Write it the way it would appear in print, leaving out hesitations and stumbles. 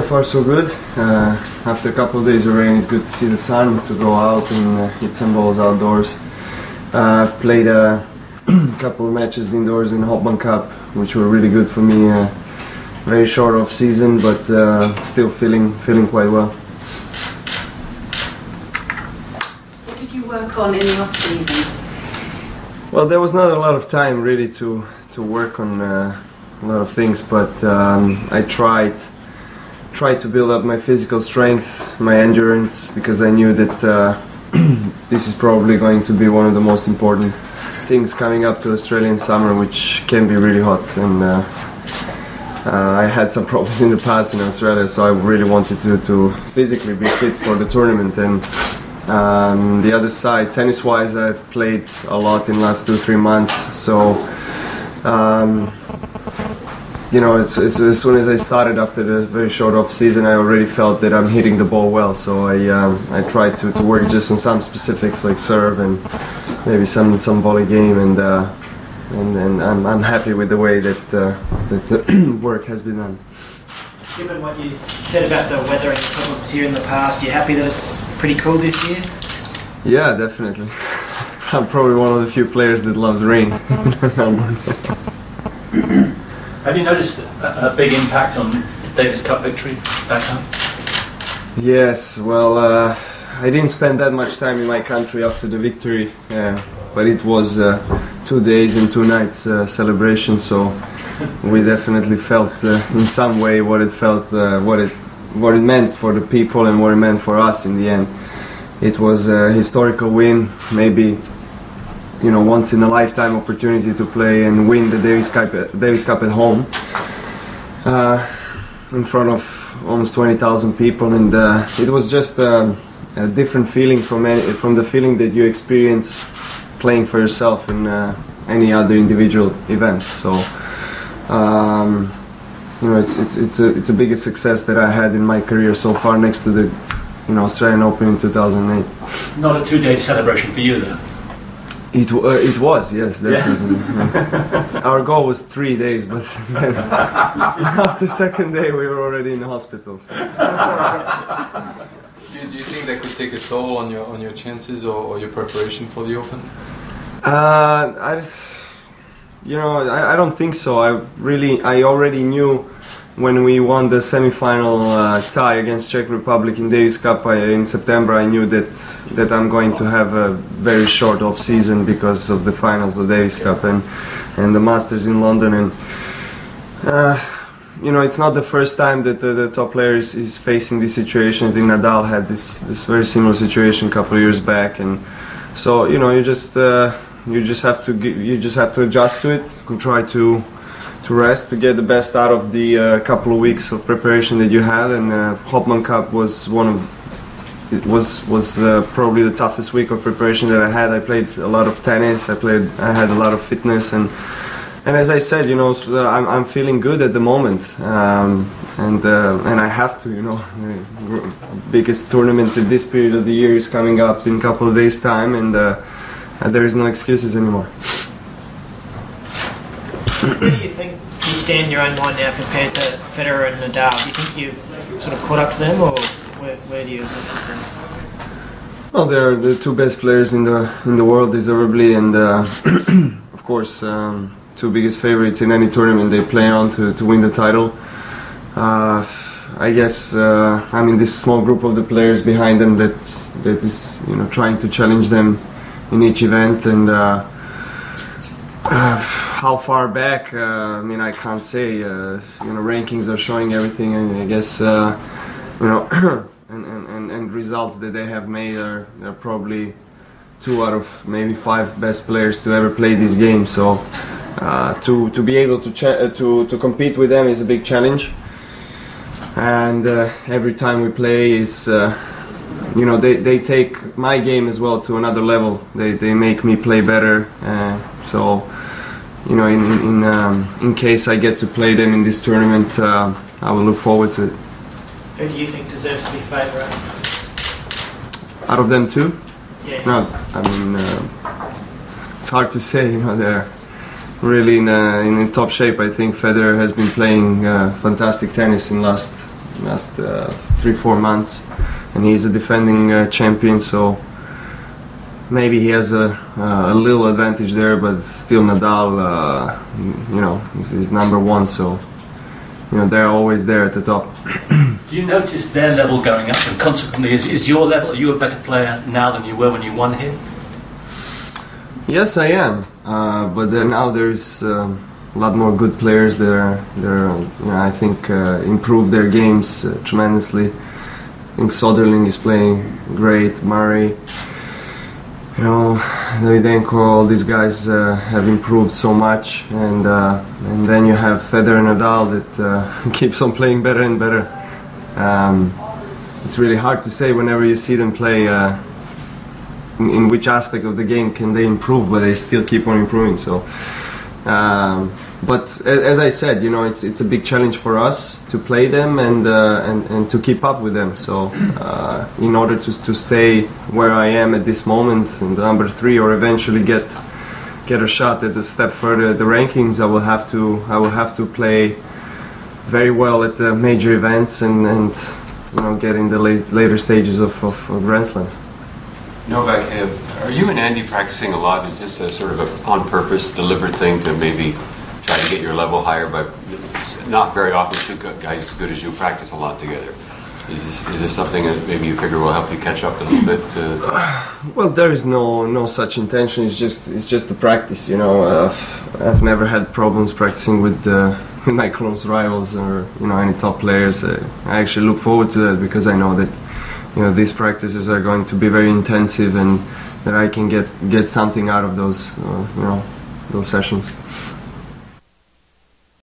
far so good. After a couple of days of rain, it's good to see the sun, to go out and hit some balls outdoors. I've played a couple of matches indoors in Hopman Cup, which were really good for me. Very short off season, but still feeling quite well. What did you work on in the off season? Well, there was not a lot of time really to work on a lot of things, but I tried to build up my physical strength, my endurance, because I knew that this is probably going to be one of the most important things coming up to Australian summer, which can be really hot. And I had some problems in the past in Australia, so I really wanted to physically be fit for the tournament. And the other side, tennis-wise, I've played a lot in the last 2-3 months, so you know, as soon as I started after the very short off season, I already felt that I'm hitting the ball well. So I tried to work just on some specifics like serve and maybe some volley game, and I'm happy with the way that the work has been done. Given what you said about the weathering problems here in the past, you happy that it's pretty cool this year? Yeah, definitely. I'm probably one of the few players that loves rain. Have you noticed a big impact on Davis Cup victory back home? Yes, well, I didn't spend that much time in my country after the victory, but it was 2 days and 2 nights celebration, so we definitely felt in some way what it meant for the people and what it meant for us in the end. It was a historical win, maybe, you know, once in a lifetime opportunity to play and win the Davis Cup at home in front of almost 20,000 people, and it was just a different feeling from the feeling that you experience playing for yourself in any other individual event. So you know, it's the biggest success that I had in my career so far, next to the Australian Open in 2008. Not a 2-day celebration for you, though. It was, yes, definitely. Yeah. Our goal was 3 days, but then after second day we were already in the hospital. So. Do you think that could take a toll on your chances or your preparation for the Open? I don't think so. I already knew when we won the semi-final tie against Czech Republic in Davis Cup in September. I knew that I'm going to have a very short off season because of the finals of Davis Cup and the Masters in London. And you know, it's not the first time that the top player is facing this situation. I think Nadal had this very similar situation a couple of years back, and so you know, you just have to adjust to it and try to rest, to get the best out of the couple of weeks of preparation that you had. And Hopman Cup was probably the toughest week of preparation that I had. I played a lot of tennis. I had a lot of fitness, and as I said, you know, I'm feeling good at the moment, and I have to, you know, the biggest tournament in this period of the year is coming up in a couple of days' time, and there is no excuses anymore. Where do you think you stand in your own mind now compared to Federer and Nadal? Do you think you've sort of caught up to them, or where do you assess yourself? Well, they're the 2 best players in the world, deservedly, and of course 2 biggest favorites in any tournament they play on to win the title. I guess I'm in this small group of the players behind them that is, you know, trying to challenge them in each event, and how far back, I mean, I can't say. You know, rankings are showing everything, and I guess you know, and results that they have made are probably 2 out of maybe 5 best players to ever play this game. So to be able to compete with them is a big challenge, and every time we play is you know, they take my game as well to another level. They make me play better. So you know, in case I get to play them in this tournament, I will look forward to it. Who do you think deserves to be favourite? Out of them 2? Yeah. No, I mean, it's hard to say. You know, they're really in top shape. I think Federer has been playing fantastic tennis in last last 3-4 months, and he's a defending champion, so maybe he has a little advantage there, but still Nadal, is number one, so they're always there at the top. Do you notice their level going up, and consequently, is your level? Are you a better player now than you were when you won here? Yes, I am, but now there's a lot more good players that are I think improve their games tremendously. I think Soderling is playing great, Murray, Davydenko, all these guys have improved so much, and then you have Federer and Nadal that keeps on playing better and better. It's really hard to say whenever you see them play in which aspect of the game can they improve, but they still keep on improving. So, but as I said, it's a big challenge for us to play them and to keep up with them. So, in order to stay where I am at this moment, in the number 3, or eventually get a shot at a step further at the rankings, I will have to play very well at the major events and get in the later stages of Grand Slam. Novak, are you and Andy practicing a lot? Is this a sort of a on-purpose, deliberate thing to maybe try to get your level higher? But not very often two guys as good as you practice a lot together. Is this something that maybe you figure will help you catch up a little bit? Well, there is no such intention. It's just the practice. I've never had problems practicing with my close rivals or any top players. I actually look forward to that because I know that these practices are going to be very intensive and that I can get something out of those those sessions.